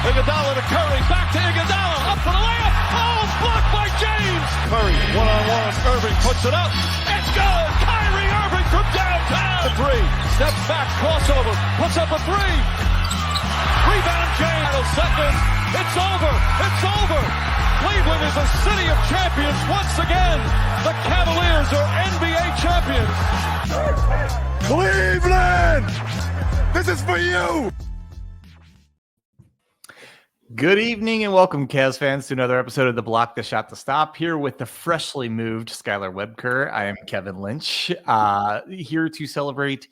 Iguodala to Curry, back to Iguodala, up for the layup. Oh, blocked by James. Curry, one-on-one. Irving puts it up. It's good. Kyrie Irving from downtown. The three, steps back, crossover, puts up a three. Rebound James. Second. It's over. It's over. Cleveland is a city of champions once again. The Cavaliers are NBA champions. Cleveland, this is for you. Good evening and welcome, Cavs fans, to another episode of The Block, The Shot, The Stop. Here with the freshly moved Skylar Webker. I am Kevin Lynch, here to celebrate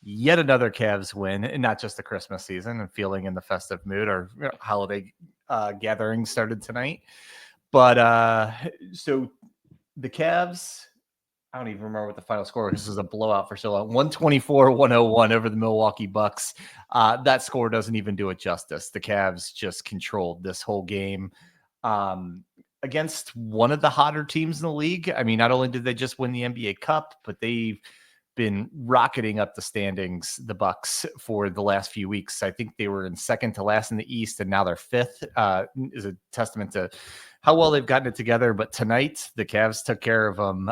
yet another Cavs win, and not just the Christmas season, and feeling in the festive mood. Our holiday gathering started tonight. But so the Cavs, I don't even remember what the final score was. This is a blowout for so long. 124-101 over the Milwaukee Bucks. That score doesn't even do it justice. The Cavs just controlled this whole game against one of the hotter teams in the league. I mean, not only did they just win the NBA Cup, but they've been rocketing up the standings, the Bucks, for the last few weeks. I think they were in second to last in the East, and now they're fifth. Is a testament to how well they've gotten it together. But tonight, the Cavs took care of them.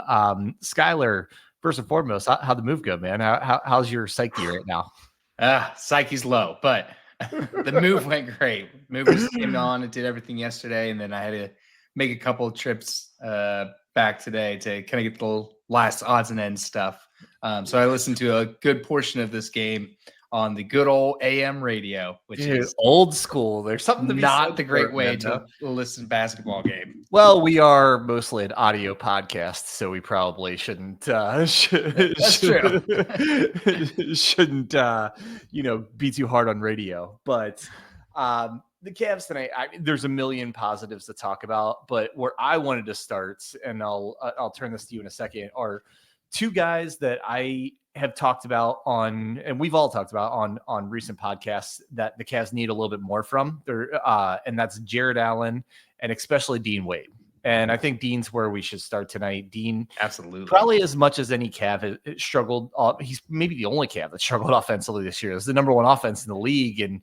Skylar, first and foremost, how'd the move go, man? How's your psyche right now? Psyche's low, but the move went great. Move just came on and did everything yesterday, and then I had to make a couple of trips back today to kind of get the last odds and ends stuff. So I listened to a good portion of this game on the good old AM radio, which is old school. There's something to be not the great way to listen to basketball game. Well, we are mostly an audio podcast, so we probably shouldn't. That's true. Shouldn't be too hard on radio. But the Cavs tonight, there's a million positives to talk about. But where I wanted to start, and I'll turn this to you in a second, are two guys that I have talked about on, and we've all talked about on recent podcasts, that the Cavs need a little bit more from. And that's Jarrett Allen and especially Dean Wade. And I think Dean's where we should start tonight. Dean, absolutely, probably as much as any Cav has struggled. He's maybe the only Cav that struggled offensively this year. It's the number one offense in the league,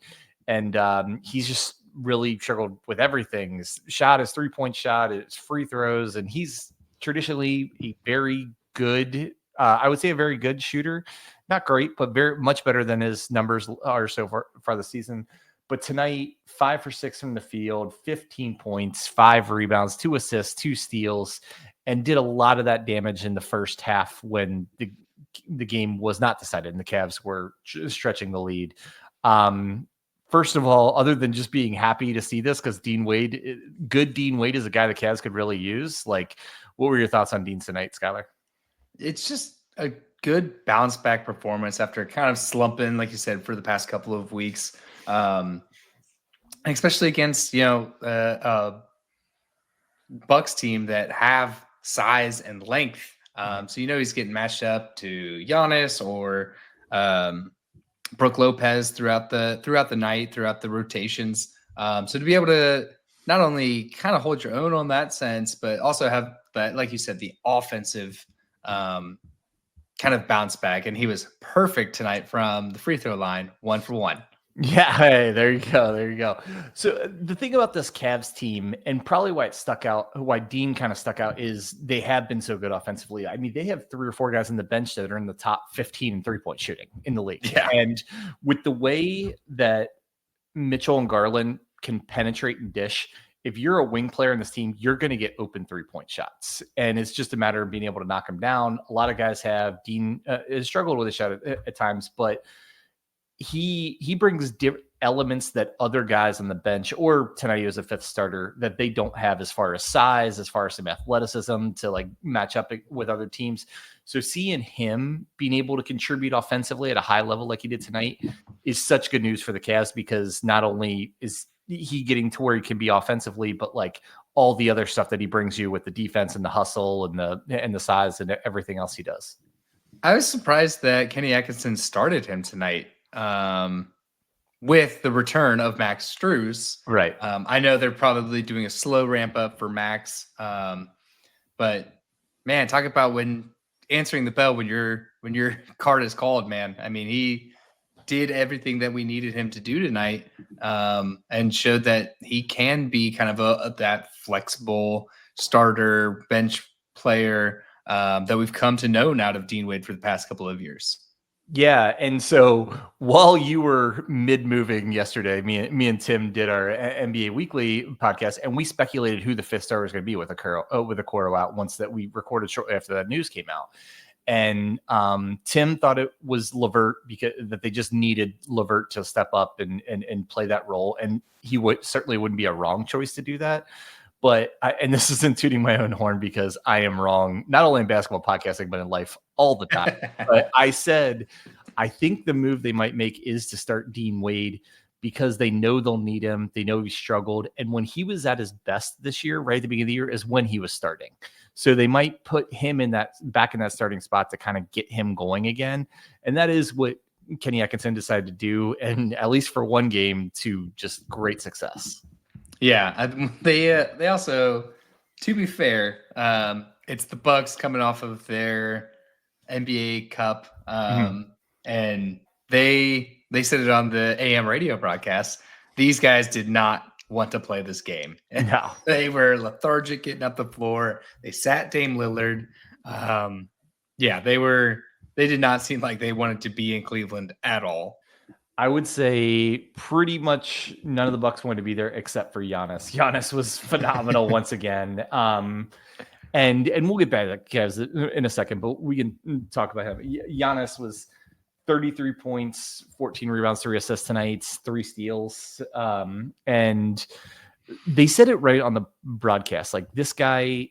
and he's just really struggled with everything. His shot, his 3-point shot, his free throws, and he's traditionally a very good, I would say a very good shooter. Not great, but very much better than his numbers are so far this season. But tonight, 5 for 6 from the field, 15 points, 5 rebounds, 2 assists, 2 steals, and did a lot of that damage in the first half when the game was not decided and the Cavs were stretching the lead. First of all, other than just being happy to see this, because Dean Wade is a guy the Cavs could really use. Like, what were your thoughts on Dean tonight, Skylar? It's just a good bounce back performance after kind of slumping, like you said, for the past couple of weeks. Especially against, a Bucks team that have size and length. So, he's getting matched up to Giannis or Brook Lopez throughout the night, throughout the rotations. So to be able to not only kind of hold your own on that sense, but also have that, like you said, the offensive kind of bounce back. And he was perfect tonight from the free throw line, 1 for 1. Yeah, hey, there you go. So the thing about this Cavs team, and probably why Dean kind of stuck out, is they have been so good offensively. I mean, they have 3 or 4 guys on the bench that are in the top 15 in 3-point shooting in the league. Yeah. And with the way that Mitchell and Garland can penetrate and dish, if you're a wing player in this team, you're going to get open 3-point shots. And it's just a matter of being able to knock them down. A lot of guys have. Dean has struggled with a shot at times, but he brings elements that other guys on the bench, or tonight he was a 5th starter, that they don't have, as far as size, as far as some athleticism to like match up with other teams. So seeing him being able to contribute offensively at a high level like he did tonight is such good news for the Cavs, because not only is he getting to where he can be offensively, but like all the other stuff that he brings you with the defense and the hustle and the size and everything else he does. I was surprised that Kenny Atkinson started him tonight. With the return of Max Strus. Right. I know they're probably doing a slow ramp up for Max. But man, talk about when answering the bell when your card is called, man. I mean, he did everything that we needed him to do tonight. and showed that he can be kind of that flexible starter bench player that we've come to know out of Dean Wade for the past couple of years. Yeah, and so while you were mid-moving yesterday, me and Tim did our NBA Weekly podcast, and we speculated who the fifth star was going to be with Okoro out once that we recorded shortly after that news came out. And Tim thought it was LeVert because that they just needed LeVert to step up and play that role, and he certainly wouldn't be a wrong choice to do that. But and this isn't tooting my own horn because I am wrong, not only in basketball podcasting, but in life all the time. But I said, I think the move they might make is to start Dean Wade because they know they'll need him. They know he struggled. And when he was at his best this year, right at the beginning of the year, is when he was starting. So they might put him back in that starting spot to kind of get him going again. And that is what Kenny Atkinson decided to do. And at least for one game, to just great success. Yeah, they also, to be fair, it's the Bucks coming off of their NBA Cup, and they said it on the AM radio broadcast. These guys did not want to play this game. No. They were lethargic getting up the floor. They sat Dame Lillard. They did not seem like they wanted to be in Cleveland at all. I would say pretty much none of the Bucks wanted to be there except for Giannis. Giannis was phenomenal once again. And we'll get back to that, Kevs, in a second, but we can talk about him. Giannis was 33 points, 14 rebounds, 3 assists tonight, 3 steals. And they said it right on the broadcast. Like, this guy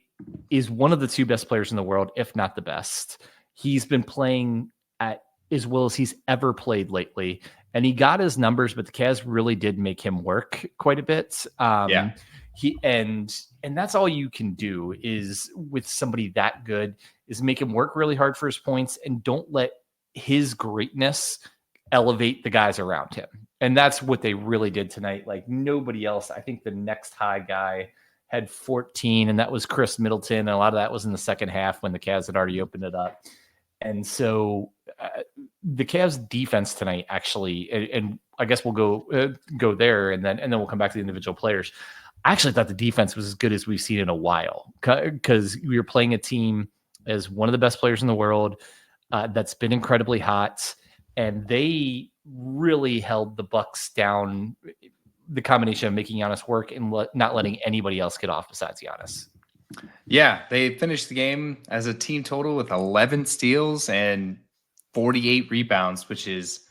is one of the 2 best players in the world, if not the best. He's been playing at as well as he's ever played lately. And he got his numbers, but the Cavs really did make him work quite a bit. And that's all you can do is with somebody that good is make him work really hard for his points and don't let his greatness elevate the guys around him. And that's what they really did tonight. Like nobody else. I think the next high guy had 14, and that was Chris Middleton. And a lot of that was in the second half when the Cavs had already opened it up. And so the Cavs defense tonight, actually, and I guess we'll go there, and then we'll come back to the individual players. I actually thought the defense was as good as we've seen in a while because we were playing a team as one of the best players in the world that's been incredibly hot, and they really held the Bucks down. The combination of making Giannis work and not letting anybody else get off besides Giannis. Yeah, they finished the game as a team total with 11 steals and 48 rebounds, which is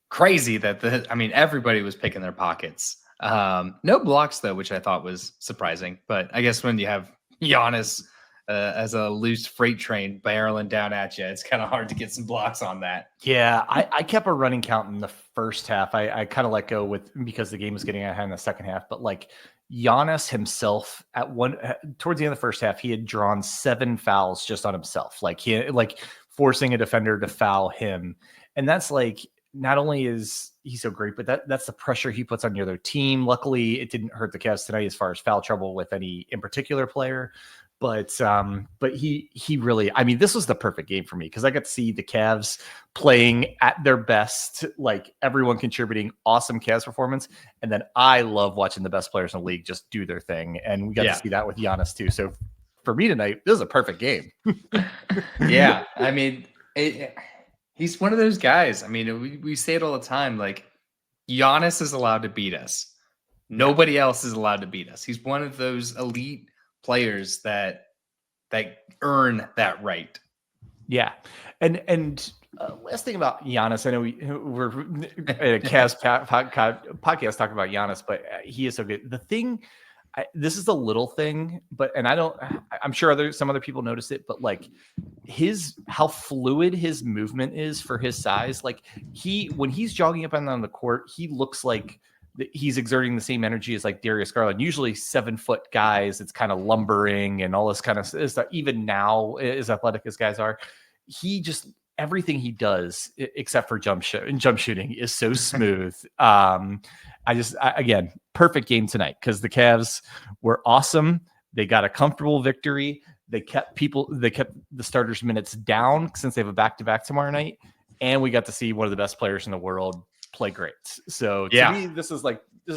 crazy that everybody was picking their pockets. No blocks though, which I thought was surprising, but I guess when you have Giannis as a loose freight train barreling down at you, it's kind of hard to get some blocks on that. Yeah, I kept a running count in the first half. I kind of let go because the game was getting out of hand in the second half, but like Giannis himself towards the end of the first half, he had drawn 7 fouls just on himself. Like forcing a defender to foul him. And that's like, not only is he so great, but that's the pressure he puts on the other team. Luckily, it didn't hurt the Cavs tonight as far as foul trouble with any in particular player. But he really, this was the perfect game for me because I got to see the Cavs playing at their best, like everyone contributing, awesome Cavs performance. And then I love watching the best players in the league just do their thing. And we got to see that with Giannis too. So for me tonight, this is a perfect game. Yeah. He's one of those guys. We say it all the time. Like Giannis is allowed to beat us. Nobody else is allowed to beat us. He's one of those elite players that earn that right. Yeah. And last thing about Giannis, I know we're at a Cavs podcast talking about Giannis, but he is so good. The thing, this is a little thing, I'm sure some other people notice it, but like how fluid his movement is for his size. Like when he's jogging up and down the court, he looks like he's exerting the same energy as like Darius Garland. Usually 7-foot guys, it's kind of lumbering and all this kind of stuff. Even now, as athletic as guys are, everything he does except for jump shooting is so smooth. Again, perfect game tonight because the Cavs were awesome. They got a comfortable victory. They kept the starters' minutes down since they have a back-to-back tomorrow night. And we got to see one of the best players in the world play great. So to Yeah. me, this is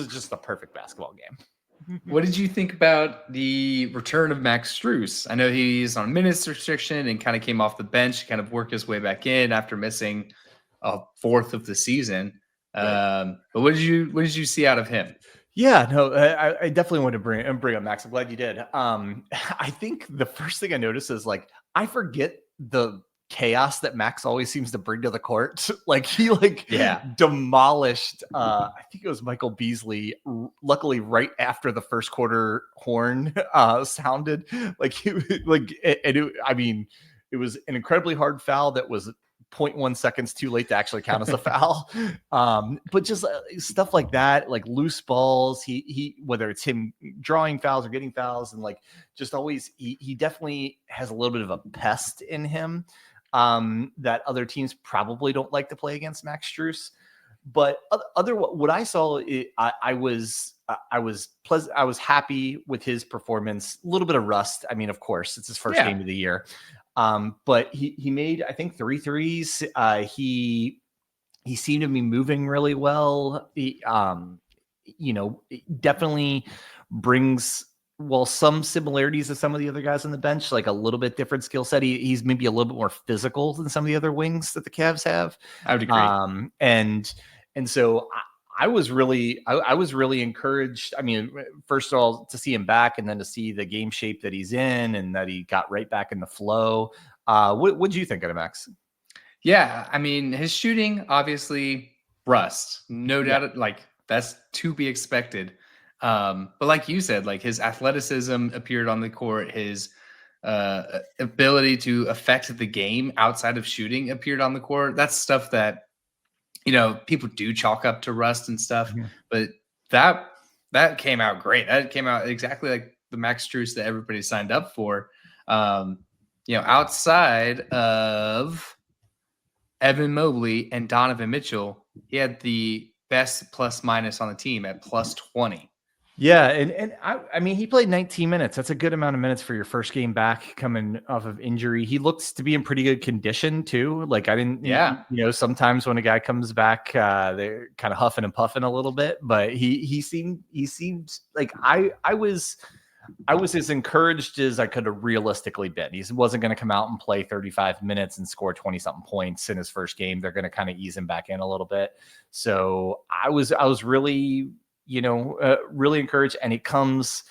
just the perfect basketball game. What did you think about the return of Max Strus? I know he's on minutes restriction and kind of came off the bench, kind of worked his way back in after missing a fourth of the season. But what did you see out of him? Yeah, no, I definitely want to bring up Max. I'm glad you did. I think the first thing I noticed is like I forget the chaos that Max always seems to bring to the court. Like he demolished I think it was Michael Beasley, luckily right after the first quarter horn sounded. Like it was an incredibly hard foul that was 0.1 seconds too late to actually count as a foul. But just stuff like that, like loose balls, he whether it's him drawing fouls or getting fouls, and like just always he definitely has a little bit of a pest in him that other teams probably don't like to play against Max Strus. But what I saw, I was happy with his performance. A little bit of rust. I mean, of course, it's his first game of the year. But he made, I think, 3 threes. He seemed to be moving really well. He, definitely brings some similarities to some of the other guys on the bench, like a little bit different skill set. He's maybe a little bit more physical than some of the other wings that the Cavs have. I would agree. And so I was really encouraged. I mean, first of all, to see him back, and then to see the game shape that he's in, and that he got right back in the flow. What do you think of him, Max? Yeah, I mean, his shooting, obviously, rust, no doubt. Like that's to be expected. But like you said, like his athleticism appeared on the court. His ability to affect the game outside of shooting appeared on the court. That's stuff that people do chalk up to rust and stuff, but that came out great. That came out exactly like the Max Strus that everybody signed up for. Outside of Evan Mobley and Donovan Mitchell, he had the best plus minus on the team at plus 20. Yeah, and I mean, he played 19 minutes. That's a good amount of minutes for your first game back coming off of injury. He looks to be in pretty good condition too. Like sometimes when a guy comes back, they're kind of huffing and puffing a little bit, but he seemed like I was as encouraged as I could have realistically been. He wasn't going to come out and play 35 minutes and score 20 something points in his first game. They're going to kind of ease him back in a little bit. So I was really, really encouraged. And it comes,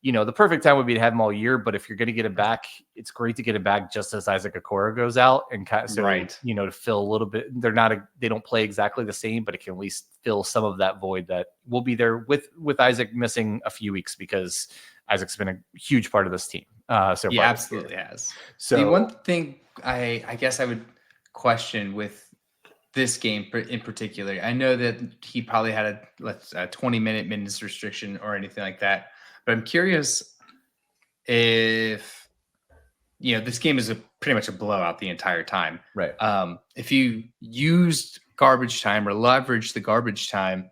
the perfect time would be to have him all year. But if you're going to get him back, it's great to get him back just as Isaac Okoro goes out, and to fill a little bit. They don't play exactly the same, but it can at least fill some of that void that will be there with Isaac missing a few weeks, because Isaac's been a huge part of this team. He absolutely has. So the one thing I guess I would question with this game in particular, I know that he probably had a 20-minute minutes restriction or anything like that, but I'm curious if this game is pretty much a blowout the entire time. Right. If you used garbage time or leveraged the garbage time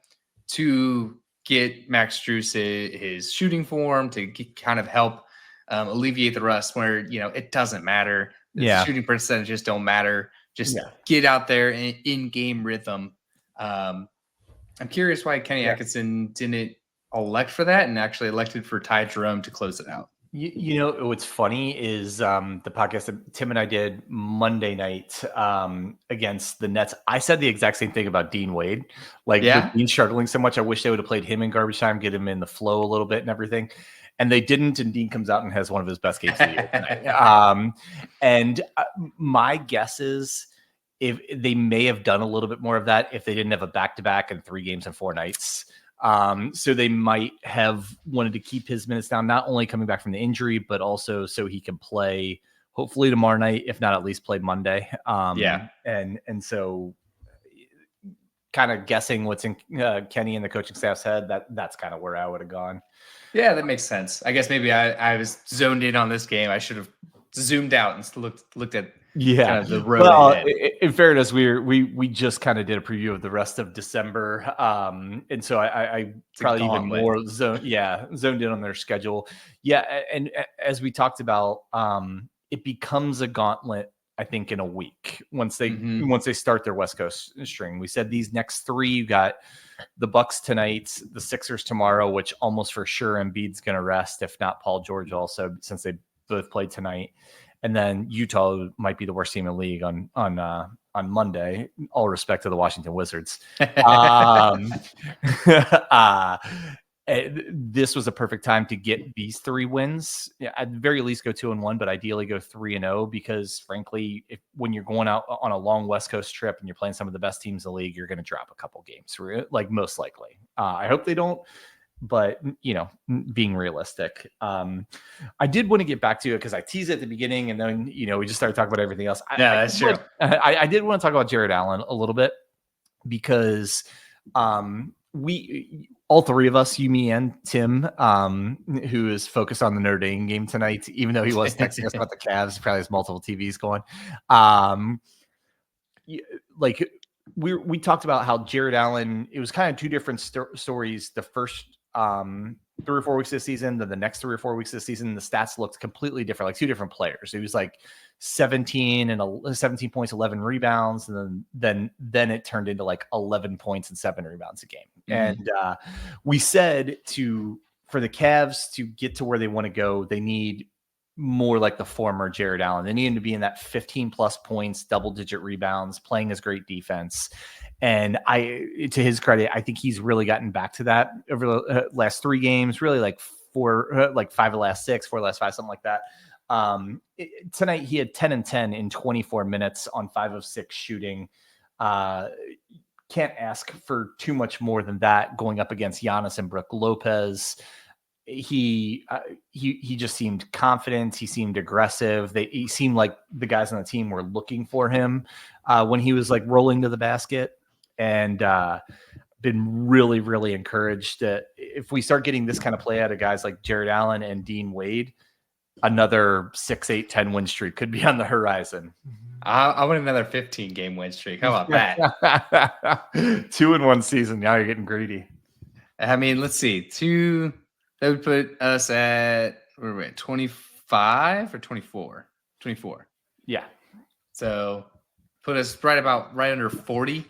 to get Max Strus his shooting form, to kind of help alleviate the rust where, it doesn't matter. The shooting percentages don't matter. Just get out there in game rhythm. I'm curious why Kenny Atkinson didn't elect for that and actually elected for Ty Jerome to close it out. What's funny is the podcast that Tim and I did Monday night against the Nets. I said the exact same thing about Dean Wade. Like, with Dean struggling so much, I wish they would have played him in garbage time, get him in the flow a little bit and everything. And they didn't, and Dean comes out and has one of his best games of the year tonight. And my guess is if they may have done a little bit more of that if they didn't have a back-to-back and 3 games in 4 nights. So they might have wanted to keep his minutes down, not only coming back from the injury, but also so he can play hopefully tomorrow night, if not at least play Monday. And so kind of guessing what's in Kenny and the coaching staff's head, that's kind of where I would have gone. Yeah, that makes sense. I guess maybe I was zoned in on this game. I should have zoomed out and looked at kind of the road. Well, in fairness, we just kind of did a preview of the rest of December, and so I probably even more zoned in on their schedule. Yeah, and as we talked about, it becomes a gauntlet I think, in a week once they start their West Coast string. We said these next 3, you got the Bucks tonight, the Sixers tomorrow, which almost for sure Embiid's going to rest, if not Paul George also, since they both played tonight. And then Utah might be the worst team in the league on Monday. All respect to the Washington Wizards. This was a perfect time to get these 3 wins. Yeah, at the very least, go 2-1, but ideally go 3-0 because, frankly, when you're going out on a long West Coast trip and you're playing some of the best teams in the league, you're going to drop a couple games, like most likely. I hope they don't, but being realistic. I did want to get back to it because I teased at the beginning, and then we just started talking about everything else. That's true. I did want to talk about Jared Allen a little bit because we all 3 of us, you, me, and Tim, who is focused on the Notre Dame game tonight, even though he was texting us about the Cavs, he probably has multiple TVs going. We talked about how Jared Allen, it was kind of 2 different stories. The first 3 or 4 weeks of the season, then the next 3 or 4 weeks of the season, the stats looked completely different, like 2 different players. It was like 17 points, 11 rebounds, and then it turned into like 11 points and 7 rebounds a game. And we said for the Cavs to get to where they want to go, they need more like the former Jared Allen. They need him to be in that 15 plus points, double-digit rebounds, playing his great defense. And to his credit, I think he's really gotten back to that over the last 3 games, really like 5 of the last 6, 4 of the last 5, something like that. Tonight he had 10 and 10 in 24 minutes on 5 of 6 shooting. Can't ask for too much more than that going up against Giannis and Brook Lopez. He just seemed confident. He seemed aggressive. He seemed like the guys on the team were looking for him when he was like rolling to the basket, and been really, really encouraged that if we start getting this kind of play out of guys like Jared Allen and Dean Wade, another 6, 8, 10 win streak could be on the horizon. I want another 15 game win streak. How about that? 2 in 1 season. Now you're getting greedy. I mean, let's see. 2, that would put us at, where are we at, 25 or 24? 24. Yeah. So put us right under 40.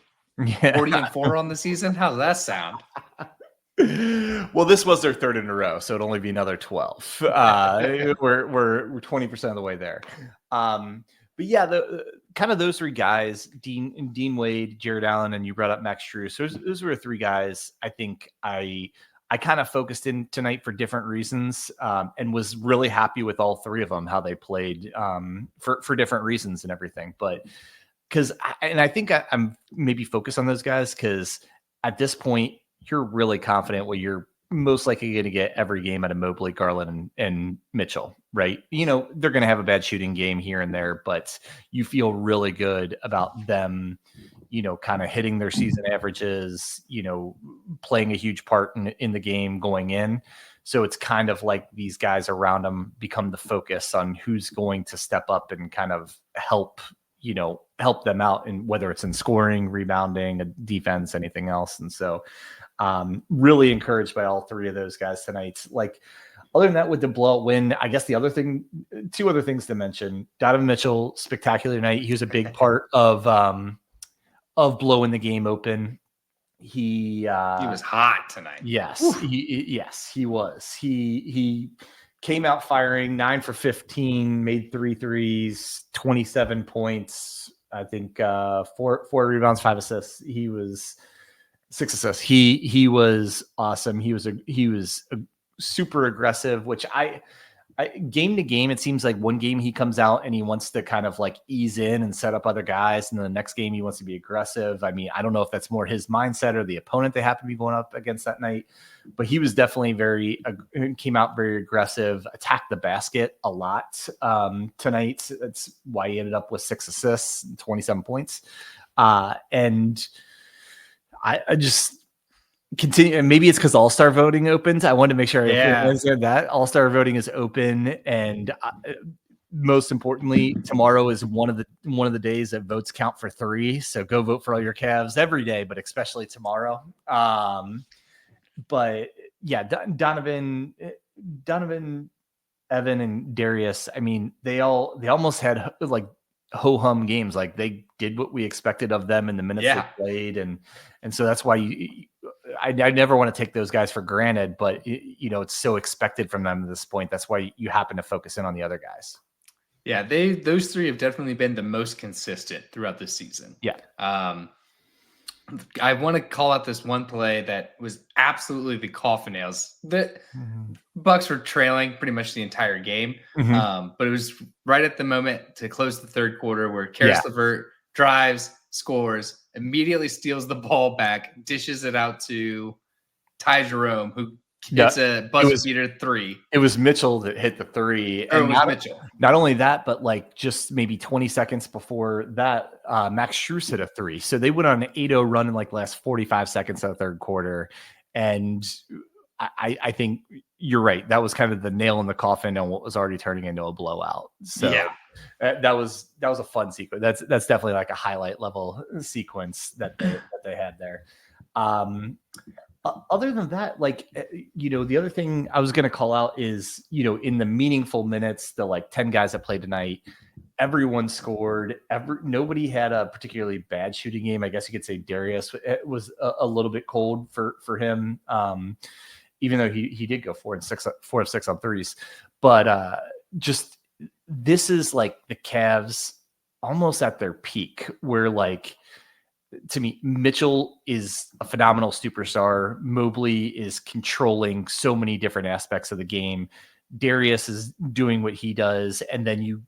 Yeah. 40 and 4 on the season. How does that sound? Well, this was their 3rd in a row, so it'd only be another 12. We're 20% of the way there. But yeah, the kind of those 3 guys, Dean Wade, Jared Allen, and you brought up Max Strus. So those were 3 guys I think I kind of focused in tonight for different reasons, and was really happy with all 3 of them, how they played for different reasons and everything. But I think I'm maybe focused on those guys because at this point, you're really confident what you're most likely going to get every game out of Mobley, Garland, and Mitchell, right? They're going to have a bad shooting game here and there, but you feel really good about them, kind of hitting their season averages, playing a huge part in the game going in. So it's kind of like these guys around them become the focus on who's going to step up and kind of help them out, and whether it's in scoring, rebounding, defense, anything else. And so really encouraged by all 3 of those guys tonight. Like, other than that, with the blowout win, I guess 2 other things to mention. Donovan Mitchell, spectacular night. He was a big part of blowing the game open. He was hot tonight. Yes, he was. He came out firing 9 for 15, made 3 threes, 27 points. I think 4 rebounds, 5 assists. He was 6 assists. He was awesome. He was super aggressive, which I game to game, it seems like one game he comes out and he wants to kind of like ease in and set up other guys, and then the next game he wants to be aggressive. I mean, I don't know if that's more his mindset or the opponent they happen to be going up against that night, but he was definitely came out very aggressive, attacked the basket a lot tonight. That's why he ended up with 6 assists and 27 points. And I just continue, and maybe it's because All-Star voting opens. I wanted to make sure I said that All-Star voting is open, and most importantly, tomorrow is one of the days that votes count for 3. So go vote for all your Cavs every day, but especially tomorrow. But yeah, Donovan, Evan, and Darius. I mean, they almost had like ho-hum games. Like they did what we expected of them in the minutes they played. And so that's why I never want to take those guys for granted, but it's so expected from them at this point. That's why you happen to focus in on the other guys. Yeah. Those three have definitely been the most consistent throughout this season. Yeah. I want to call out this one play that was absolutely the coffin nails. The Bucks were trailing pretty much the entire game, but it was right at the moment to close the third quarter where Karis LeVert drives, scores, immediately steals the ball back, dishes it out to Ty Jerome, who hits a buzzer beater three. It was Mitchell that hit the three. And Mitchell. Not only that, but like just maybe 20 seconds before that, Max Strus hit a three. So they went on an 8-0 run in like the last 45 seconds of the third quarter. And I think you're right. That was kind of the nail in the coffin on what was already turning into a blowout. So that was a fun sequence. That's definitely like a highlight level sequence that they had there. Other than that, like, the other thing I was going to call out is, in the meaningful minutes, the like 10 guys that played tonight, everyone scored. Nobody had a particularly bad shooting game. I guess you could say Darius was a little bit cold for him, even though he did go 4 of 6 on threes. But just this is like the Cavs almost at their peak, where like, to me, Mitchell is a phenomenal superstar. Mobley is controlling so many different aspects of the game. Darius is doing what he does. And then you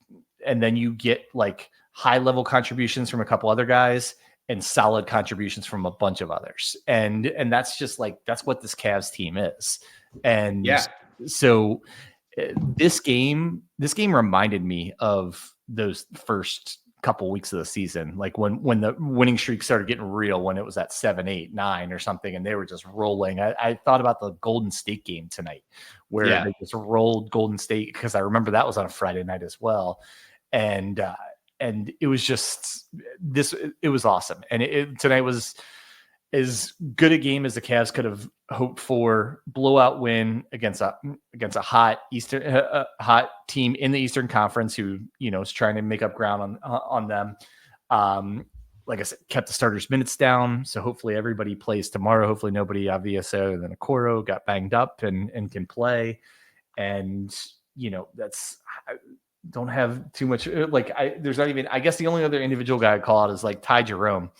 get like high level contributions from a couple other guys and solid contributions from a bunch of others. And that's just like, that's what this Cavs team is. And so this game reminded me of those first couple weeks of the season, like when the winning streak started getting real, when it was at 7, 8, 9 or something, and they were just rolling. I thought about the Golden State game tonight, where they just rolled Golden State, because I remember that was on a Friday night as well, and it was just it was awesome. And tonight was as good a game as the Cavs could have hoped for. Blowout win against a hot hot team in the Eastern Conference, who is trying to make up ground on them. Like I said, kept the starters' minutes down, so hopefully everybody plays tomorrow. Hopefully nobody obvious other than Okoro got banged up and can play. And that's, I don't have too much there's not even, I guess the only other individual guy I'd call out is like Ty Jerome,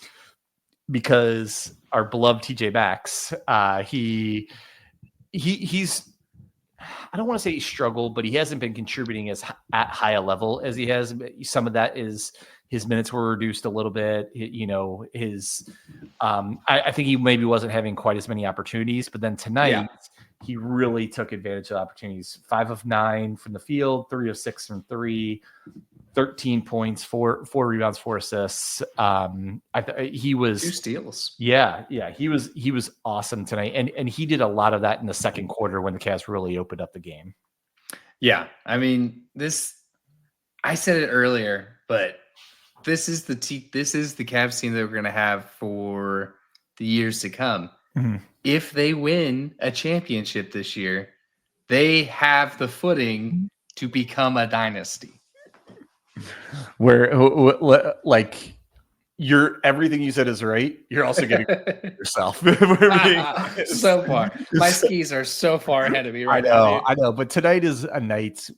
because our beloved TJ Maxx, he's, I don't want to say he struggled, but he hasn't been contributing as at high a level as he has. Some of that is his minutes were reduced a little bit. I think he maybe wasn't having quite as many opportunities, but then tonight he really took advantage of opportunities. 5 of 9 from the field, 3 of 6 from 3, 13 points, 4 rebounds, 4 assists. He was 2 steals. Yeah. He was awesome tonight. And he did a lot of that in the second quarter when the Cavs really opened up the game. Yeah. I mean, I said it earlier, but this is the Cavs team that we're going to have for the years to come. Mm-hmm. If they win a championship this year, they have the footing to become a dynasty. Where like everything you said is right. You're also getting yourself. So far, my skis are so far ahead of me right now. I know. But tonight is a night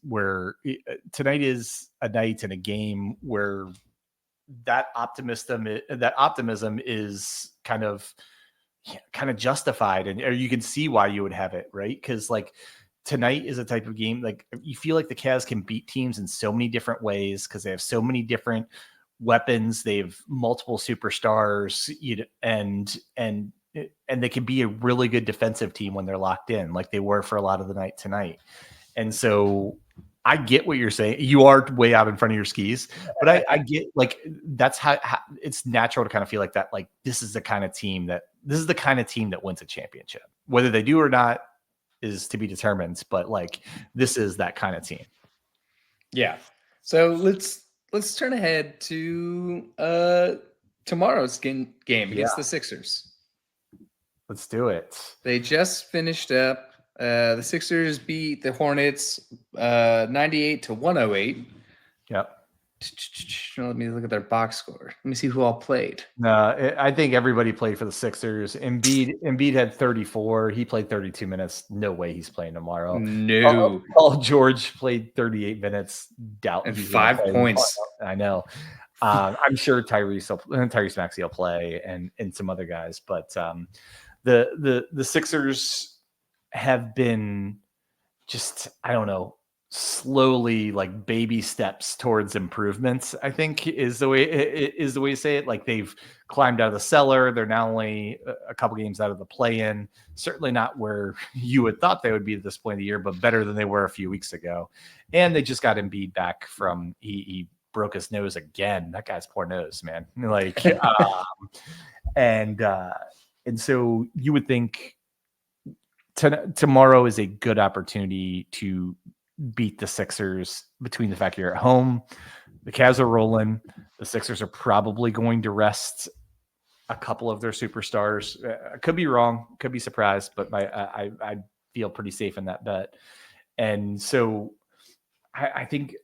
and a game where that optimism is kind of justified, or you can see why you would have it, right? Because like tonight is a type of game, like you feel like the Cavs can beat teams in so many different ways because they have so many different weapons. They have multiple superstars, and they can be a really good defensive team when they're locked in, like they were for a lot of the night tonight. And so I get what you're saying. You are way out in front of your skis, but I get, like, that's how it's natural to kind of feel like that. Like this is the kind of team that wins a championship. Whether they do or not is to be determined, but like this is that kind of team. Yeah. So let's turn ahead to tomorrow's game against the Sixers. Let's do it. They just finished up. The Sixers beat the Hornets 98-108. Yep. Let me look at their box score. Let me see who all played. No, I think everybody played for the Sixers. Embiid had 34. He played 32 minutes. No way he's playing tomorrow. No. Paul George played 38 minutes. Doubt And he's gonna 5 play points. tomorrow. I know. I'm sure Tyrese Maxey will play and some other guys, but the Sixers have been just, I don't know, slowly like baby steps towards improvements, I think is the way to say it. Like they've climbed out of the cellar. They're now only a couple games out of the play-in. Certainly not where you would thought they would be at this point of the year, but better than they were a few weeks ago. And they just got Embiid back from he broke his nose again. That guy's poor nose, man. Like and so you would think tomorrow is a good opportunity to beat the Sixers between the fact you're at home, the Cavs are rolling, the Sixers are probably going to rest a couple of their superstars. I could be wrong, could be surprised, but I feel pretty safe in that bet. And so I think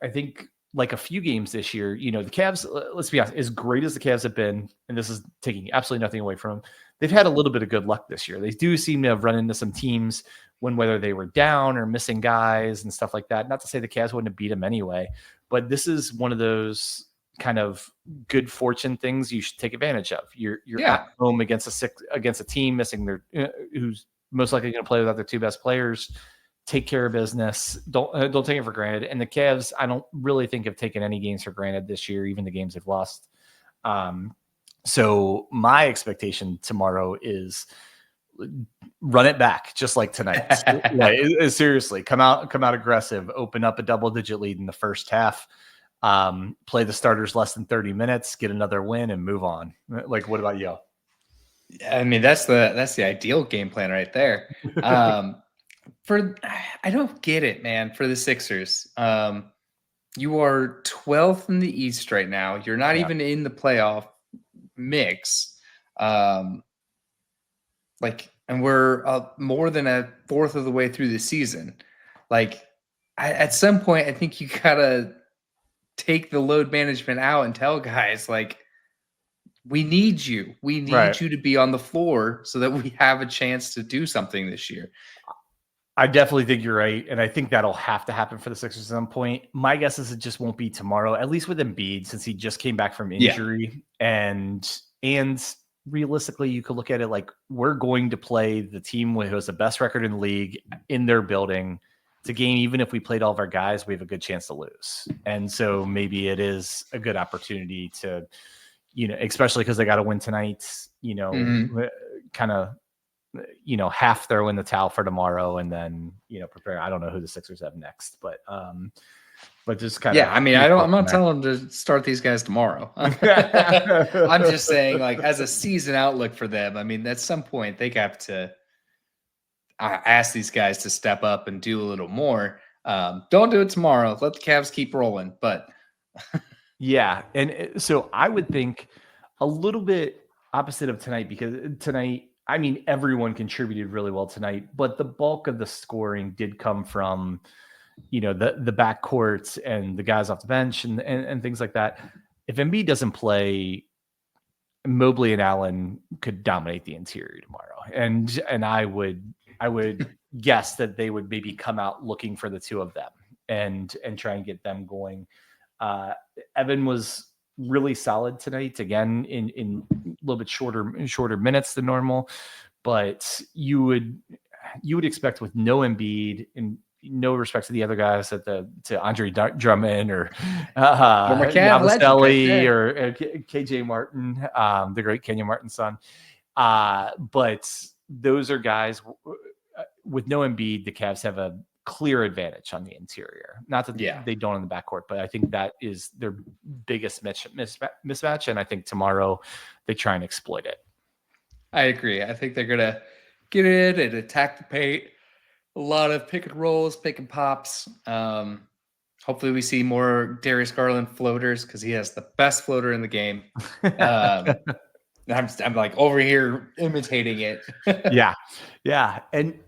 like a few games this year, the Cavs, let's be honest, as great as the Cavs have been, and this is taking absolutely nothing away from them, they've had a little bit of good luck this year. They do seem to have run into some teams whether they were down or missing guys and stuff like that. Not to say the Cavs wouldn't have beat them anyway, but this is one of those kind of good fortune things you should take advantage of. You're at home against a team missing their who's most likely going to play without their two best players. Take care of business. Don't take it for granted. And the Cavs, I don't really think have taken any games for granted this year, even the games they've lost. So my expectation tomorrow is run it back, just like tonight. Seriously, come out aggressive, open up a double-digit lead in the first half, play the starters less than 30 minutes, get another win, and move on. Like, what about you? I mean, that's the ideal game plan right there. I don't get it, man. For the Sixers, you are 12th in the East right now. You're not even in the playoff mix. And we're more than a fourth of the way through the season. Like, at some point, I think you gotta take the load management out and tell guys, like, we need you. We need you to be on the floor so that we have a chance to do something this year. I definitely think you're right, and I think that'll have to happen for the Sixers at some point. My guess is it just won't be tomorrow, at least with Embiid, since he just came back from injury. And realistically, you could look at it like we're going to play the team who has the best record in the league in their building. It's a game, even if we played all of our guys, we have a good chance to lose. And so maybe it is a good opportunity to, especially because they got to win tonight, kind of, half throw in the towel for tomorrow and then, prepare. I don't know who the Sixers have next, but just kind of. Yeah, I mean, I'm not telling them to start these guys tomorrow. I'm just saying, like, as a season outlook for them, I mean, at some point they have to ask these guys to step up and do a little more. Don't do it tomorrow. Let the Cavs keep rolling. But yeah, and so I would think a little bit opposite of tonight, because tonight, I mean, everyone contributed really well tonight, but the bulk of the scoring did come from the backcourts and the guys off the bench and things like that. If Embiid doesn't play, Mobley and Allen could dominate the interior tomorrow. And I would guess that they would maybe come out looking for the two of them and try and get them going. Evan was really solid tonight, again, in a little bit shorter minutes than normal, but you would expect with no Embiid and no respect to the other guys to Andre Drummond or Yabusele or KJ Martin, the great Kenyon Martin's son. But those are guys with no Embiid. The Cavs have a clear advantage on the interior. Not that they don't in the backcourt, but I think that is their biggest mismatch. And I think tomorrow they try and exploit it. I agree. I think they're going to get in and attack the paint. A lot of pick and rolls, pick and pops. Hopefully we see more Darius Garland floaters because he has the best floater in the game. I'm like over here imitating it. Yeah. And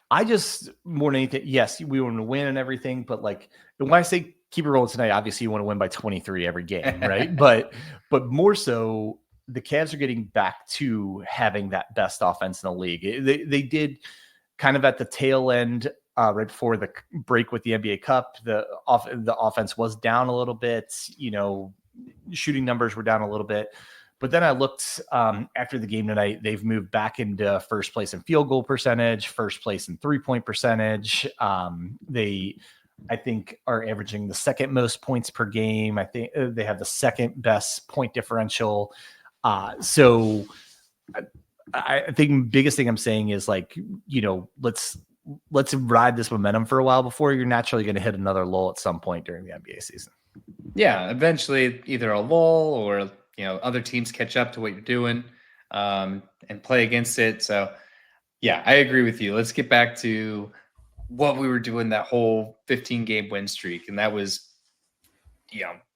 I just more than anything, yes, we want to win and everything, but like when I say keep it rolling tonight. Obviously, you want to win by 23 every game, right? but more so, the Cavs are getting back to having that best offense in the league. They did kind of at the tail end, right before the break with the NBA Cup. The offense was down a little bit. Shooting numbers were down a little bit. But then I looked after the game tonight. They've moved back into first place in field goal percentage, first place in 3-point percentage. They, I think, are averaging the second most points per game. I think they have the second best point differential. So I think the biggest thing I'm saying is let's ride this momentum for a while before you're naturally going to hit another lull at some point during the NBA season. Yeah, eventually either a lull or other teams catch up to what you're doing and play against it. So yeah, I agree with you. Let's get back to what we were doing that whole 15-game win streak, and that was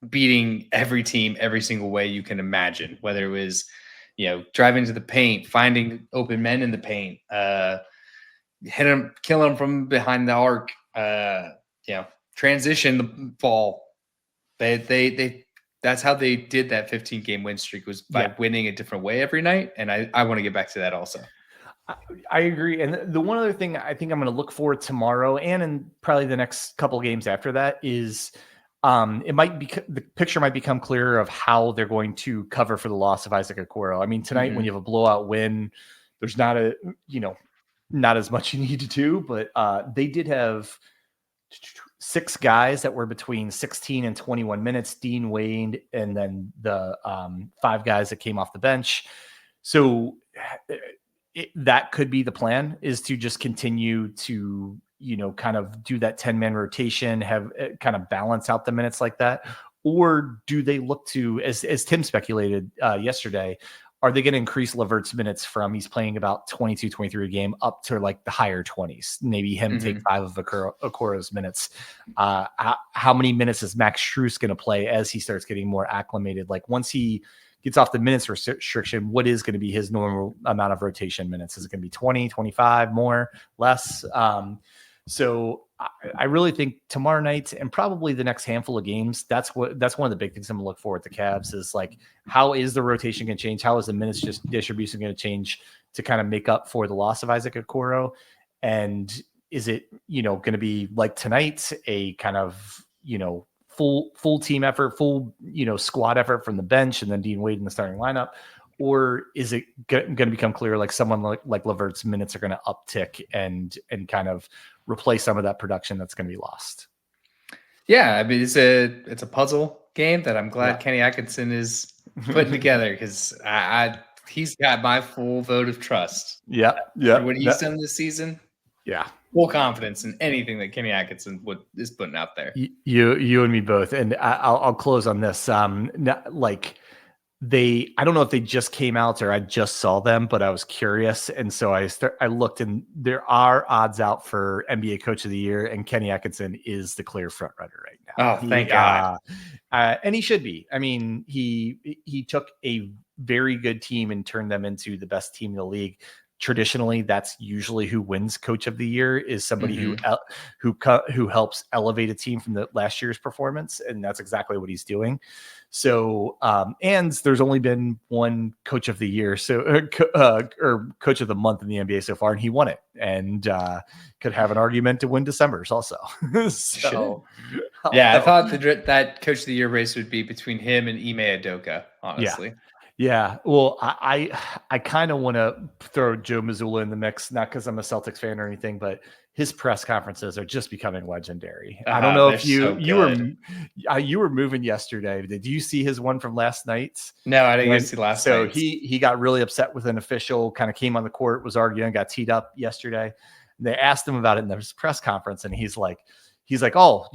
beating every team every single way you can imagine, whether it was driving to the paint, finding open men in the paint, hit them, kill them from behind the arc, transition the ball. They that's how they did that 15-game win streak, was by winning a different way every night. And I want to get back to that also. I agree. And the one other thing I think I'm going to look for tomorrow and in probably the next couple of games after that is the picture might become clearer of how they're going to cover for the loss of Isaac Okoro. I mean, tonight when you have a blowout win, there's not as much you need to do, but they did have 6 guys that were between 16 and 21 minutes, Dean Wade, and then the 5 guys that came off the bench. So that could be the plan, is to just continue to, kind of do that 10-man rotation, have kind of balance out the minutes like that. Or do they look to, as Tim speculated yesterday, are they going to increase LeVert's minutes from, he's playing about 22, 23 a game, up to like the higher 20s, maybe him take 5 of Okoro's minutes. How many minutes is Max Strus going to play as he starts getting more acclimated? Like once he gets off the minutes restriction, what is going to be his normal amount of rotation minutes? Is it going to be 20, 25, more, less? So I really think tomorrow night and probably the next handful of games, that's one of the big things I'm going to look for at the Cavs is like, how is the rotation going to change? How is the minutes just distribution going to change to kind of make up for the loss of Isaac Okoro? And is it, going to be like tonight, a kind of, full team effort, full, squad effort from the bench and then Dean Wade in the starting lineup? Or is it going to become clear, like someone like LeVert's minutes are going to uptick and kind of replace some of that production that's going to be lost? Yeah, I mean, it's a puzzle game that I'm glad Kenny Atkinson is putting together, because he's got my full vote of trust. Yeah. For what he's done this season. Yeah. Full confidence in anything that Kenny Atkinson is putting out there. You and me both. And I'll close on this. I don't know if they just came out or I just saw them, but I was curious. And so I looked, and there are odds out for NBA Coach of the Year, and Kenny Atkinson is the clear front runner right now. Oh, thank God. And he should be. I mean, he took a very good team and turned them into the best team in the league. Traditionally, that's usually who wins Coach of the Year, is somebody who helps elevate a team from the last year's performance, and that's exactly what he's doing. So, and there's only been one Coach of the Year, or Coach of the Month in the NBA so far, and he won it, and could have an argument to win December's also. So, I thought that Coach of the Year race would be between him and Ime Udoka, honestly. Yeah, well, I kind of want to throw Joe Mazzulla in the mix, not because I'm a Celtics fan or anything, but his press conferences are just becoming legendary. I don't know if you were moving yesterday. Did you see his one from last night? No, I didn't see last night. So he got really upset with an official, kind of came on the court, was arguing, got teed up yesterday. And they asked him about it in this press conference, and he's like, oh,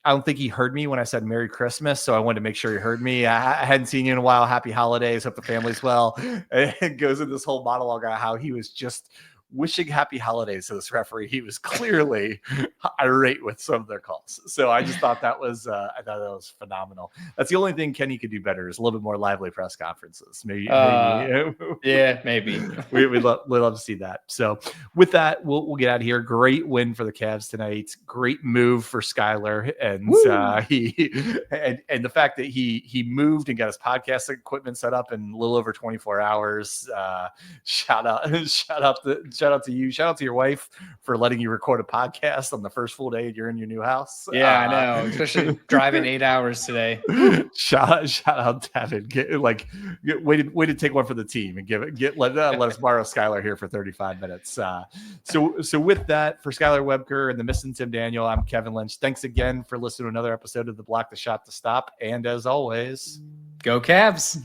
I don't think he heard me when I said Merry Christmas, so I wanted to make sure he heard me. I hadn't seen you in a while. Happy holidays. Hope the family's well. And it goes into this whole monologue on how he was just wishing happy holidays to this referee. He was clearly irate with some of their calls. So I just thought that was phenomenal. That's the only thing Kenny could do better is a little bit more lively press conferences. Maybe. Yeah, maybe. we'd love to see that. So with that, we'll get out of here. Great win for the Cavs tonight. Great move for Skylar, and the fact that he moved and got his podcast equipment set up in a little over 24 hours. Shout out to you. Shout out to your wife for letting you record a podcast on the first full day you're in your new house. Yeah, I know, especially driving 8 hours today. Shout out, Devin. Way to take one for the team and let us borrow Skylar here for 35 minutes. So with that, for Skylar Webker and the missing Tim Daniel, I'm Kevin Lynch. Thanks again for listening to another episode of the Block the Shot to Stop. And as always, go Cavs.